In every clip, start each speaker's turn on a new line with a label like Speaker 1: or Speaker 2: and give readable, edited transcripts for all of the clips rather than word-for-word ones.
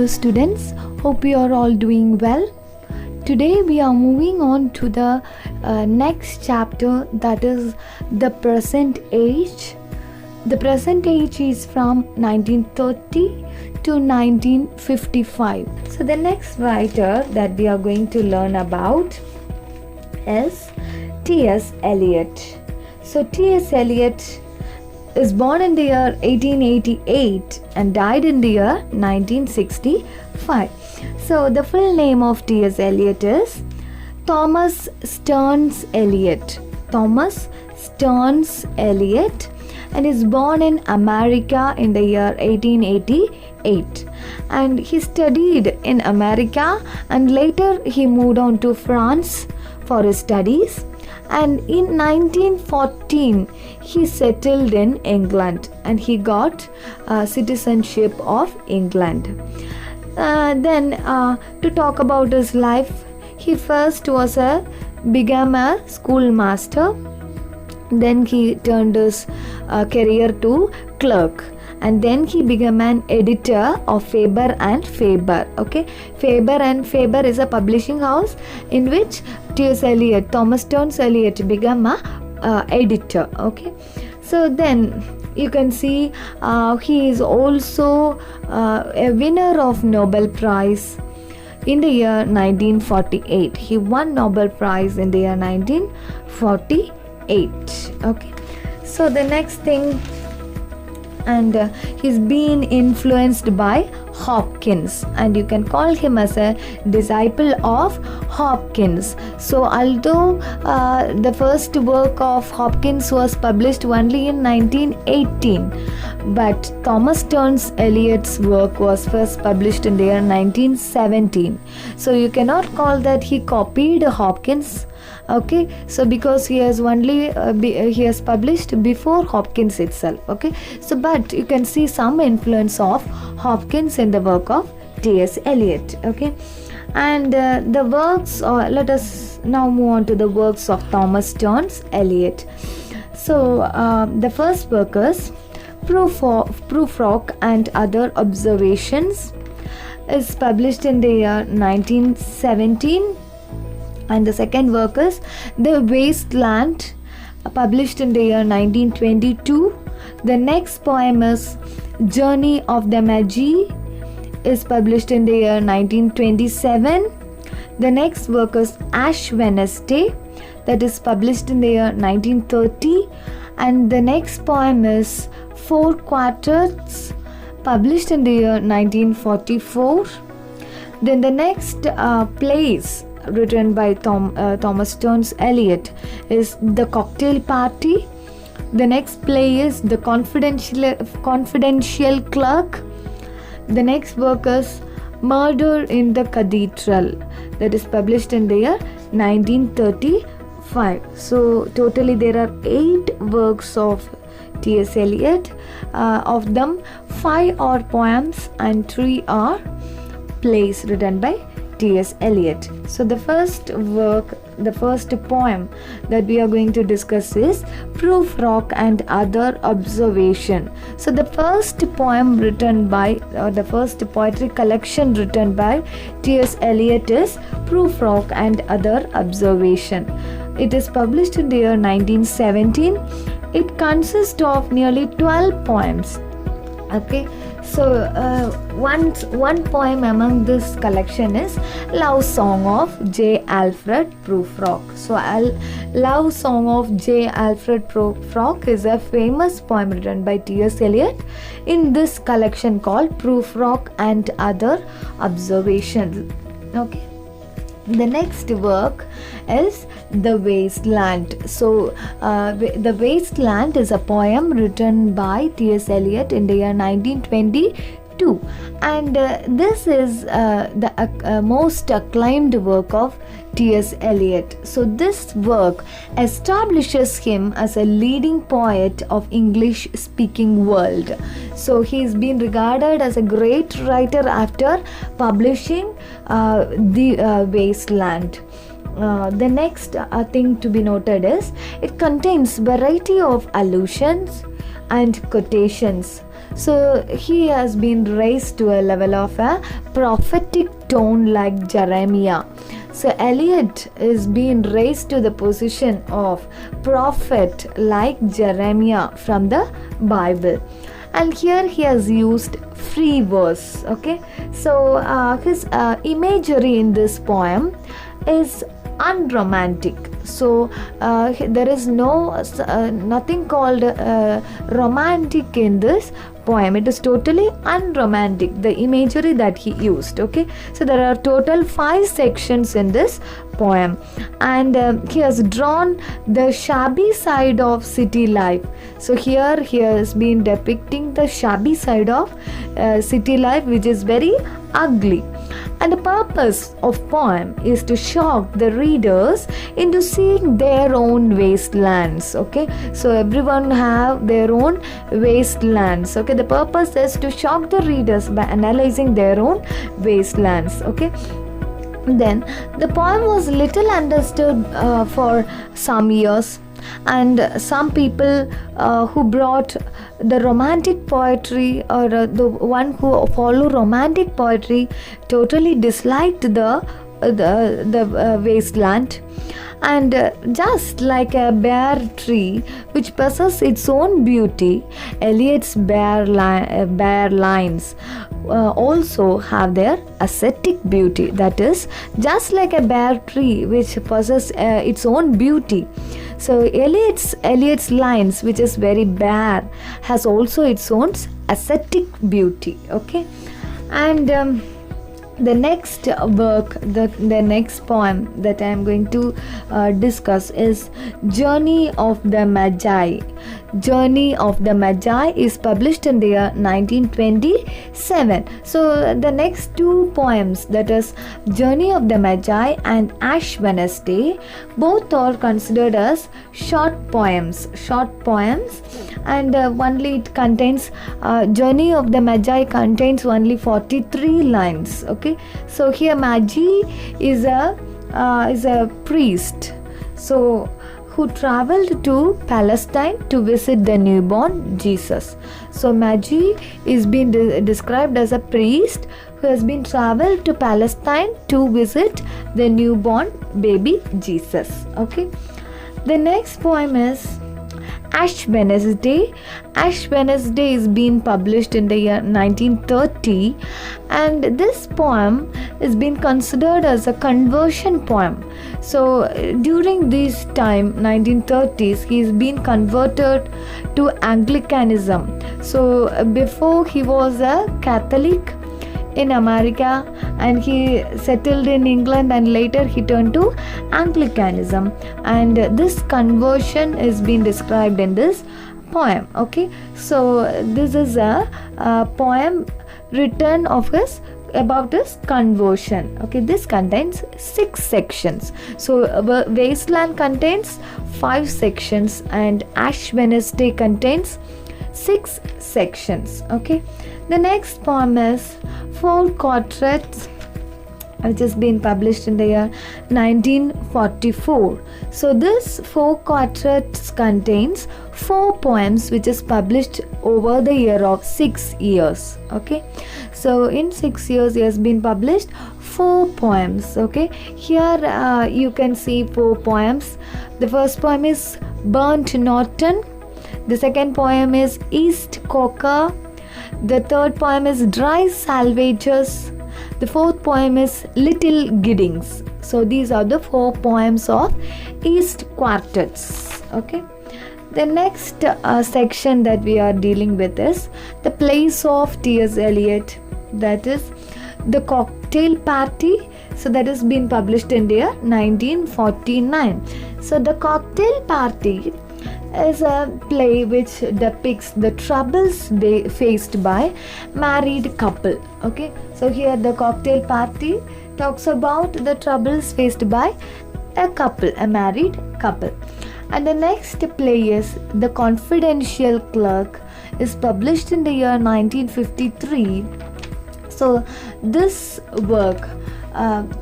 Speaker 1: Hello students, hope you are all doing well. Today we are moving on to the next chapter, that is the present age. The present age is from 1930 to 1955. So the next writer that we are going to learn about is T.S. Eliot. So T.S. Eliot is born in the year 1888 and died in the year 1965. So the full name of T.S. Eliot is Thomas Stearns Eliot. Thomas Stearns Eliot, and is born in America in the year 1888. And he studied in America and later he moved on to France for his studies. And in 1914 he settled in England and he got citizenship of England. Then to talk about his life, he first became a schoolmaster. Then he turned his career to clerk, and then he became an editor of Faber and Faber. Okay, Faber and Faber is a publishing house in which T.S. Eliot, Thomas Stearns Eliot, became a editor. Okay, so then you can see he is also a winner of Nobel Prize in the year 1948. He won Nobel Prize in the year 1948. Okay, so the next thing, and he's been influenced by Hopkins, and you can call him as a disciple of Hopkins. So although the first work of Hopkins was published only in 1918, but Thomas Stearns Eliot's work was first published in the year 1917. So you cannot call that he copied Hopkins. Okay, so because he has only he has published before Hopkins itself. Okay, so but you can see some influence of Hopkins in the work of T.S. Eliot. Okay, and the works, let us now move on to the works of Thomas Stearns Eliot. So the first work is Prufrock and Other Observations, is published in the year 1917. And the second work is The Waste Land, published in the year 1922. The next poem is Journey of the Magi, is published in the year 1927. The next work is Ash Wednesday, that is published in the year 1930. And the next poem is Four Quartets, published in the year 1944. Then the next plays written by Thomas Stearns Eliot is The Cocktail Party. The next play is The Confidential Clerk. The next work is Murder in the Cathedral, that is published in the year 1935. So totally there are 8 works of T.S. Eliot. Of them 5 are poems and 3 are plays written by T.S. Eliot. So the first poem that we are going to discuss is Prufrock and Other Observation. So the first poem written by, the first poetry collection written by T.S. Eliot is Prufrock and Other Observation. It is published in the year 1917. It consists of nearly 12 poems. Okay, so one poem among this collection is Love Song of J. Alfred Prufrock. So Love Song of J. Alfred Prufrock is a famous poem written by T.S. Eliot in this collection called Prufrock and Other Observations. Okay, the next work is The Waste Land. So The Waste Land is a poem written by T.S. Eliot in the year 1922, and this is the most acclaimed work of T.S. Eliot. So this work establishes him as a leading poet of English speaking world. So he's been regarded as a great writer after publishing The Waste Land. The next thing to be noted is it contains variety of allusions and quotations. So he has been raised to a level of a prophetic tone like Jeremiah. So Eliot is being raised to the position of prophet like Jeremiah from the Bible. And here he has used free verse. Okay, so his imagery in this poem is unromantic. So there is nothing called romantic in this poem. It is totally unromantic, the imagery that he used. Okay, so there are total 5 sections in this poem, and he has drawn the shabby side of city life. So here he has been depicting the shabby side of city life, which is very ugly. And the purpose of poem is to shock the readers into seeing their own wastelands. Okay, so everyone have their own wastelands. Okay, the purpose is to shock the readers by analyzing their own wastelands. Okay, then the poem was little understood for some years, and some people who brought the romantic poetry, or the one who follow romantic poetry, totally disliked the wasteland. And just like a bare tree which possesses its own beauty, Eliot's bare lines also have their ascetic beauty. That is, just like a bare tree which possesses its own beauty. So Eliot's lines, which is very bare, has also its own ascetic beauty. Okay, and the next work, the next poem that I am going to discuss is Journey of the Magi. Journey of the Magi is published in the year 1927. So the next 2 poems, that is Journey of the Magi and Ash Wednesday, both are considered as short poems, and only it contains Journey of the Magi contains only 43 lines. Okay, so here Magi is a priest, so who traveled to Palestine to visit the newborn Jesus. So Magi is being described as a priest who has been traveled to Palestine to visit the newborn baby Jesus. Okay, the next poem is Ash Wednesday. Ash Wednesday is being published in the year 1930, and this poem is being considered as a conversion poem. So during this time, 1930s, he is being converted to Anglicanism. So before he was a Catholic in America, and he settled in England, and later he turned to Anglicanism, and this conversion is being described in this poem. Okay, so this is a poem written about his conversion. Okay, this contains 6 sections. So Wasteland contains 5 sections, and Ash Wednesday contains 6 sections. Okay, the next poem is 4 Quartets, which has been published in the year 1944. So this 4 Quartets contains 4 poems, which is published over the year of 6 years. Okay, so in 6 years he has been published 4 poems. Okay, here you can see 4 poems. The first poem is Burnt Norton. The second poem is East Coker. The third poem is Dry Salvages. The fourth poem is Little Giddings. So these are the 4 poems of East Quartets. Okay, the next section that we are dealing with is the plays of T.S. Eliot, that is The Cocktail Party. So that has been published in the year 1949. So The Cocktail Party is a play which depicts the troubles faced by married couple. Okay, so here The Cocktail Party talks about the troubles faced by a married couple. And the next play is The Confidential Clerk, is published in the year 1953. So this work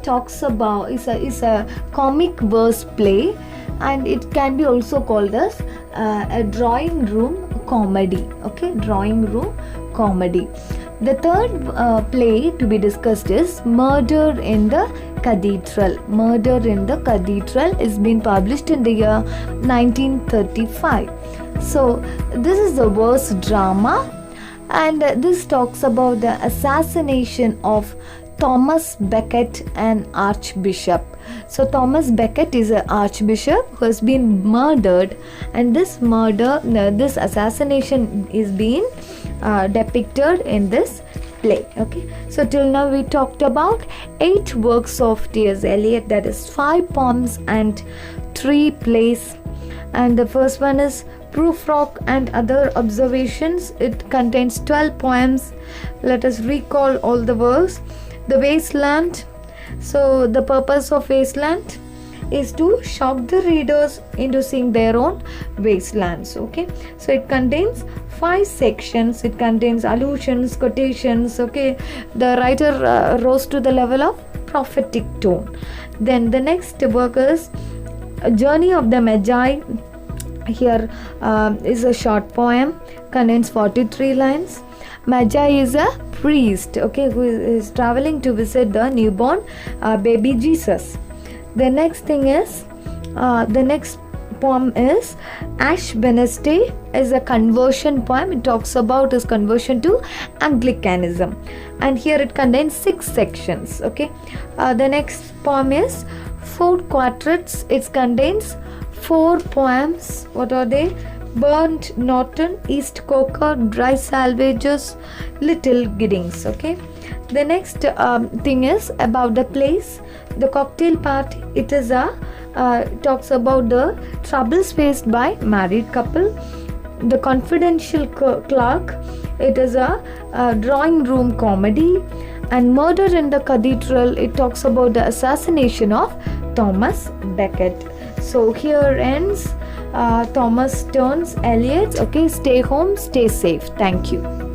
Speaker 1: talks about is a comic verse play, and it can be also called as a drawing room comedy. Okay, drawing room comedy. The third play to be discussed is Murder in the Cathedral. Murder in the Cathedral is been published in the year 1935. So this is the verse drama, and this talks about the assassination of Thomas Becket, an archbishop. So Thomas Becket is an archbishop who has been murdered, and this murder, this assassination is being depicted in this play. Okay, so till now we talked about 8 works of T.S. Eliot, that is 5 poems and 3 plays. And the first one is Prufrock and Other Observations. It contains 12 poems. Let us recall all the works. The Wasteland. So the purpose of Wasteland is to shock the readers into seeing their own wastelands. Okay, so it contains 5 sections. It contains allusions, quotations. Okay, the writer rose to the level of prophetic tone. Then the next work is Journey of the Magi. Here is a short poem, contains 43 lines. Magi is a priest, okay, who is traveling to visit the newborn baby Jesus. The next thing is the next poem is Ash Wednesday, is a conversion poem. It talks about his conversion to Anglicanism, and here it contains 6 sections. Okay, the next poem is 4 quartets. It contains 4 poems. What are they? Burnt Norton, East Coker, Dry Salvages, Little Giddings. Okay, the next thing is about the plays. The Cocktail Party. It is a talks about the troubles faced by married couple. The Confidential Clerk. It is a drawing room comedy. And Murder in the Cathedral. It talks about the assassination of Thomas Becket. So here ends Thomas Stearns Eliot. Okay, stay home, stay safe. Thank you.